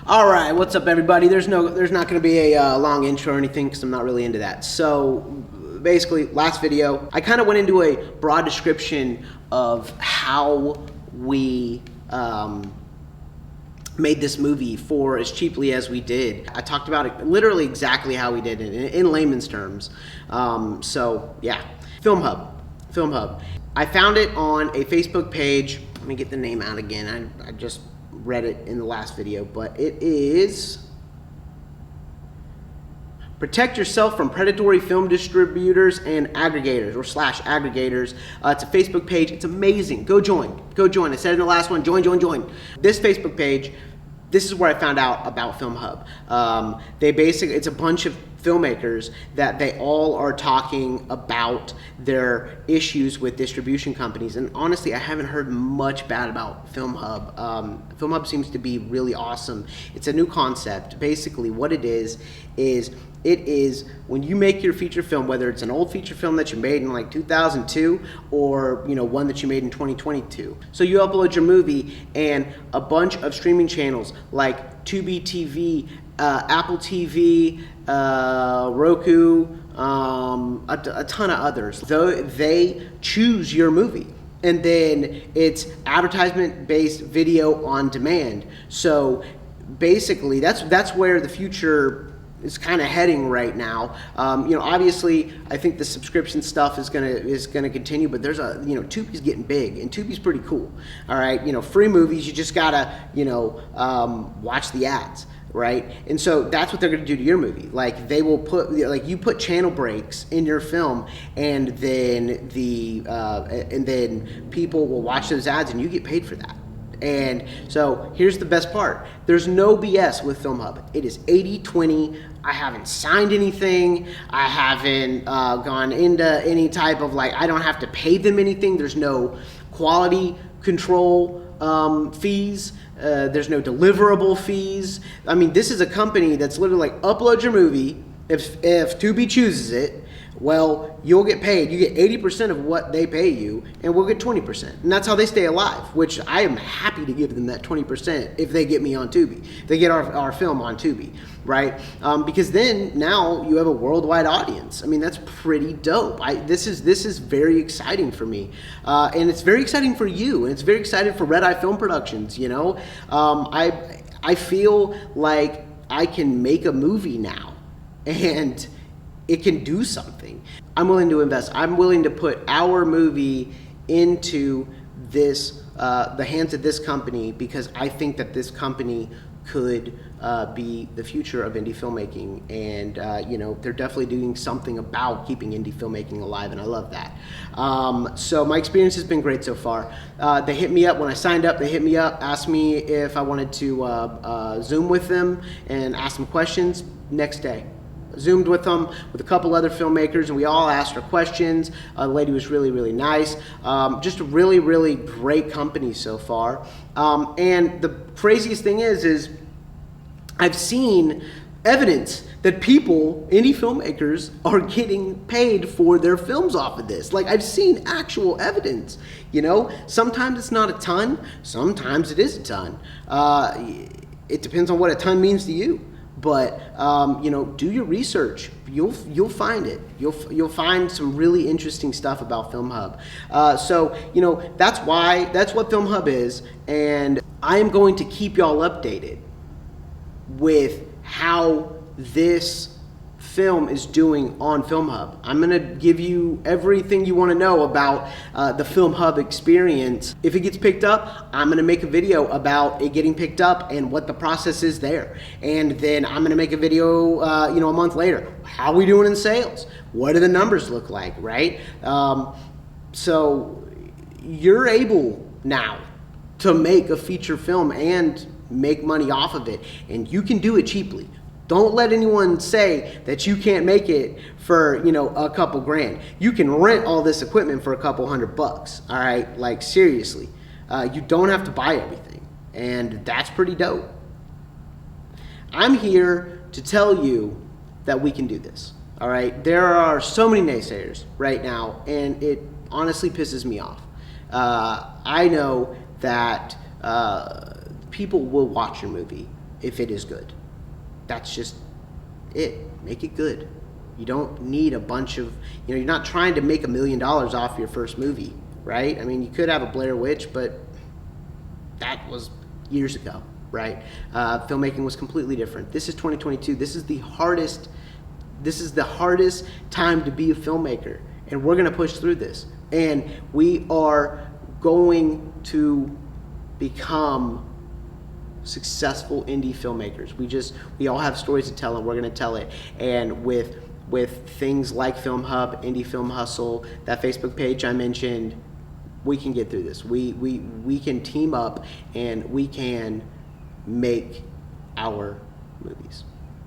All right, what's up, everybody? There's not going to be a long intro or anything because I'm not really into that. So basically, last video, I kind of went into a broad description of how we made this movie for as cheaply as we did. I talked about it literally exactly how we did it in layman's terms. So yeah, Filmhub. I found it on a Facebook page. Let me get the name out again. I just read it in the last video, but it is Protect Yourself from Predatory Film Distributors and Aggregators, or / aggregators. It's a Facebook page. It's amazing. Go join. I said in the last one, join. This Facebook page, this is where I found out about Filmhub. It's a bunch of filmmakers that they all are talking about their issues with distribution companies. And honestly, I haven't heard much bad about Filmhub. Filmhub seems to be really awesome. It's a new concept. Basically, what it is when you make your feature film, whether it's an old feature film that you made in like 2002 or one that you made in 2022. So you upload your movie and a bunch of streaming channels like Tubi TV, Apple TV, Roku, a ton of others. They choose your movie. And then it's advertisement-based video on demand. So basically, that's where the future is kind of heading right now. Obviously, I think the subscription stuff is gonna continue, but there's Tubi's getting big, and Tubi's pretty cool. All right, free movies, you just gotta watch the ads, right? And so that's what they're gonna do to your movie. Like they will put you put channel breaks in your film, and then people will watch those ads, and you get paid for that. And so here's the best part. There's no BS with Filmhub. It is 80-20. I haven't signed anything. I haven't gone into any type of I don't have to pay them anything. There's no quality control fees. There's no deliverable fees. I mean, this is a company that's literally upload your movie. If Tubi chooses it, well, you'll get paid. You get 80% of what they pay you, and we'll get 20%. And that's how they stay alive, which I am happy to give them that 20% if they get me on Tubi. They get our film on Tubi, right? Because then now you have a worldwide audience. I mean, that's pretty dope. This is very exciting for me. And it's very exciting for you, and it's very exciting for Red Eye Film Productions, I feel like I can make a movie now, and it can do something. I'm willing to invest. I'm willing to put our movie into this, the hands of this company, because I think that this company could be the future of indie filmmaking. And they're definitely doing something about keeping indie filmmaking alive, and I love that. So my experience has been great so far. They hit me up when I signed up. They hit me up, asked me if I wanted to Zoom with them and ask them questions. Next day, Zoomed with them with a couple other filmmakers, and we all asked her questions. The lady was really, really nice. Just a really, really great company so far. And the craziest thing is I've seen evidence that indie filmmakers, are getting paid for their films off of this. I've seen actual evidence. Sometimes it's not a ton, sometimes it is a ton. It depends on what a ton means to you. But do your research. You'll find it. You'll find some really interesting stuff about Filmhub. So that's what Filmhub is, and I am going to keep y'all updated with how this film is doing on Filmhub. I'm gonna give you everything you want to know about the Filmhub experience. If it gets picked up, I'm gonna make a video about it getting picked up and what the process is there. And then I'm gonna make a video, a month later. How are we doing in sales? What do the numbers look like, right? So you're able now to make a feature film and make money off of it, and you can do it cheaply. Don't let anyone say that you can't make it for, a couple grand. You can rent all this equipment for a couple $100, all right? Seriously. You don't have to buy everything, and that's pretty dope. I'm here to tell you that we can do this, all right? There are so many naysayers right now, and it honestly pisses me off. I know that people will watch your movie if it is good. That's just it. Make it good. You don't need a bunch of, you're not trying to make $1 million off your first movie, right? I mean, you could have a Blair Witch, but that was years ago, right? Filmmaking was completely different. This is 2022. This is the hardest time to be a filmmaker, and we're going to push through this. And we are going to become successful indie filmmakers. We all have stories to tell, and we're going to tell it. And with things like Filmhub, Indie Film Hustle, that Facebook page I mentioned, we can get through this. We can team up, and we can make our movies.